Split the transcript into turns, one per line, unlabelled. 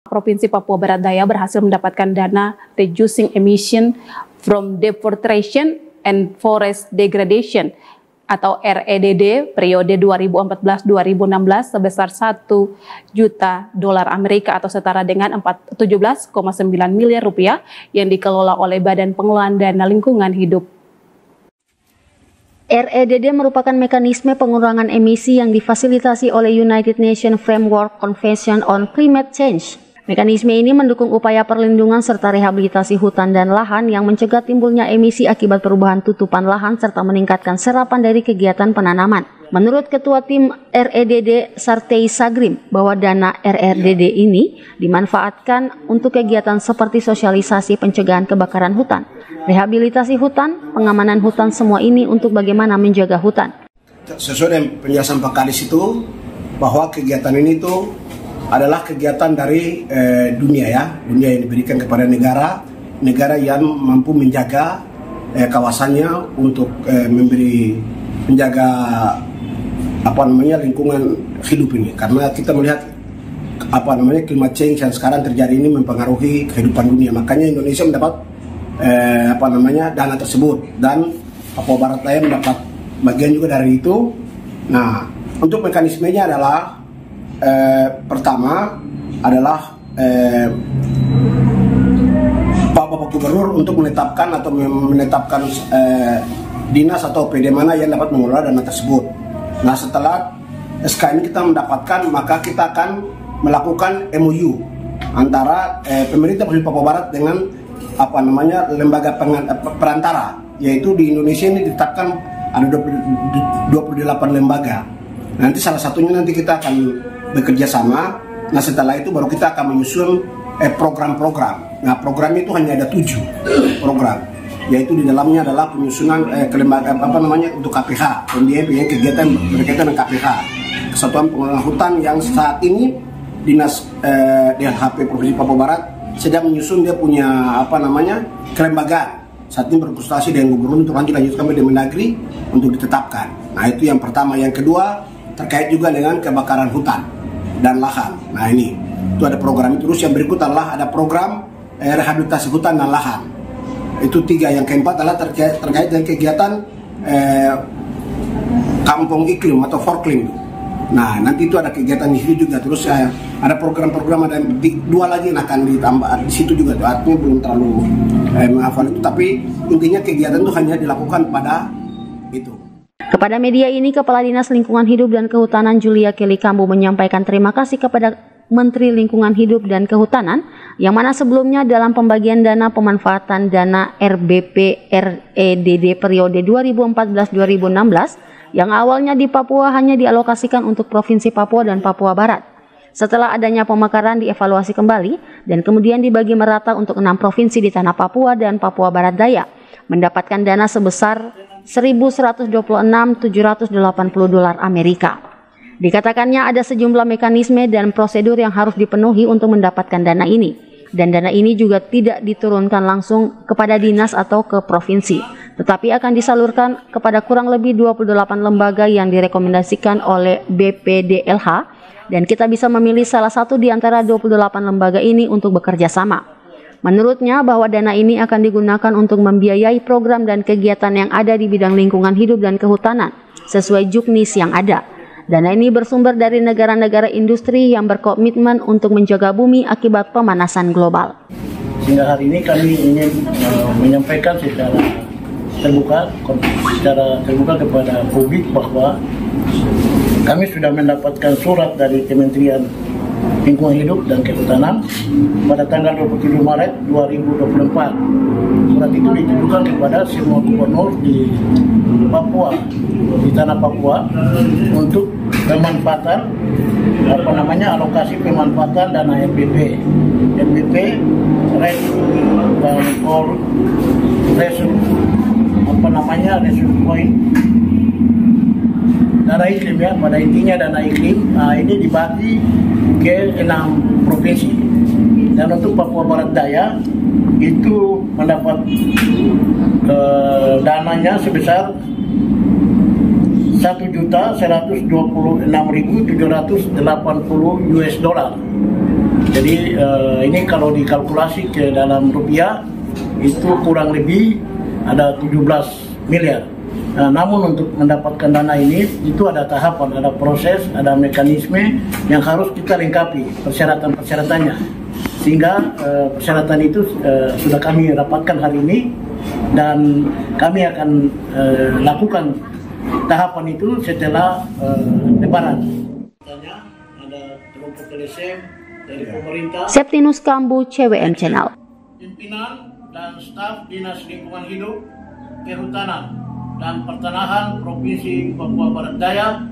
Provinsi Papua Barat Daya berhasil mendapatkan dana Reducing Emission from Deforestation and Forest Degradation atau REDD periode 2014-2016 sebesar $1 juta atau setara dengan 17,9 miliar rupiah yang dikelola oleh Badan Pengelolaan Dana Lingkungan Hidup.
REDD merupakan mekanisme pengurangan emisi yang difasilitasi oleh United Nations Framework Convention on Climate Change. Mekanisme ini mendukung upaya perlindungan serta rehabilitasi hutan dan lahan yang mencegah timbulnya emisi akibat perubahan tutupan lahan serta meningkatkan serapan dari kegiatan penanaman. Menurut Ketua Tim REDD Sartei Sagrim, bahwa dana REDD ini dimanfaatkan untuk kegiatan seperti sosialisasi pencegahan kebakaran hutan, rehabilitasi hutan, pengamanan hutan, semua ini untuk bagaimana menjaga hutan.
Sesuai dengan penjelasan Pak Kadis itu, bahwa kegiatan ini tuh adalah kegiatan dari dunia yang diberikan kepada negara yang mampu menjaga kawasannya untuk menjaga lingkungan hidup ini. Karena kita melihat climate change yang sekarang terjadi ini mempengaruhi kehidupan dunia. Makanya Indonesia mendapat dana tersebut dan Papua Barat Daya mendapat bagian juga dari itu. Nah, untuk mekanismenya adalah pertama adalah Pak Bapak Gubernur untuk menetapkan dinas atau PD mana yang dapat mengelola dana tersebut. Nah, setelah SK ini kita mendapatkan, maka kita akan melakukan MOU antara pemerintah Provinsi Papua Barat dengan lembaga perantara, yaitu di Indonesia ini ditetapkan ada 28 lembaga. Nanti salah satunya nanti kita akan bekerja sama. Nah, setelah itu baru kita akan menyusun program-program. Nah, program itu hanya ada 7 program, yaitu di dalamnya adalah penyusunan untuk KPH, kegiatan berkaitan dengan KPH, Kesatuan Pengelolaan Hutan, yang saat ini Dinas DLHP Provinsi Papua Barat sedang menyusun dia punya kelembagaan. Saat ini berkonsultasi dengan Gubernur untuk nanti lanjutkan ke Mendagri untuk ditetapkan. Nah, itu yang pertama. Yang kedua terkait juga dengan kebakaran hutan dan lahan. Nah, ini itu ada program itu. Terus yang berikut adalah ada program rehabilitasi hutan dan lahan. Itu 3. Yang keempat adalah terkait dengan kegiatan kampung iklim atau Forklim. Nah, nanti itu ada kegiatan di situ juga. Terus ada program-program, ada 2 lagi yang akan ditambah di situ juga. Artinya belum terlalu menghafal itu, tapi intinya kegiatan itu hanya dilakukan pada itu.
Kepada media ini, Kepala Dinas Lingkungan Hidup dan Kehutanan Julia Kelly Kambu menyampaikan terima kasih kepada Menteri Lingkungan Hidup dan Kehutanan yang mana sebelumnya dalam pembagian dana pemanfaatan dana RBP REDD periode 2014-2016 yang awalnya di Papua hanya dialokasikan untuk Provinsi Papua dan Papua Barat. Setelah adanya pemekaran dievaluasi kembali dan kemudian dibagi merata untuk 6 provinsi di tanah Papua dan Papua Barat Daya mendapatkan dana sebesar $1.126.780 Amerika. Dikatakannya ada sejumlah mekanisme dan prosedur yang harus dipenuhi untuk mendapatkan dana ini. Dan dana ini juga tidak diturunkan langsung kepada dinas atau ke provinsi, tetapi akan disalurkan kepada kurang lebih 28 lembaga yang direkomendasikan oleh BPDLH, dan kita bisa memilih salah satu di antara 28 lembaga ini untuk bekerja sama. Menurutnya bahwa dana ini akan digunakan untuk membiayai program dan kegiatan yang ada di bidang lingkungan hidup dan kehutanan sesuai juknis yang ada. Dana ini bersumber dari negara-negara industri yang berkomitmen untuk menjaga bumi akibat pemanasan global.
Sehingga hari ini kami ingin menyampaikan secara terbuka kepada publik bahwa kami sudah mendapatkan surat dari Kementerian Lingkungan Hidup dan Kehutanan pada tanggal 27 Maret 2024. Surat itu ditujukan kepada semua gubernur di Papua, di tanah Papua, untuk pemanfaatan alokasi pemanfaatan dana RBP resource point dana iklim ya, pada intinya dana iklim. Nah, ini dibagi ke 6 provinsi, dan untuk Papua Barat Daya itu mendapat dananya sebesar $1.126.780 US. Jadi ini kalau dikalkulasi ke dalam rupiah itu kurang lebih ada 17 miliar. Namun untuk mendapatkan dana ini itu ada tahapan, ada proses, ada mekanisme yang harus kita lengkapi persyaratan-persyaratannya. Sehingga persyaratan itu sudah kami rapatkan hari ini dan kami akan lakukan tahapan itu setelah Lebaran. Ada kelompok LSM dari pemerintah,
Septinus Kambu, CWM Channel.
Pimpinan dan staf Dinas Lingkungan Hidup, Kehutanan dan Pertanahan Provinsi Papua Barat Daya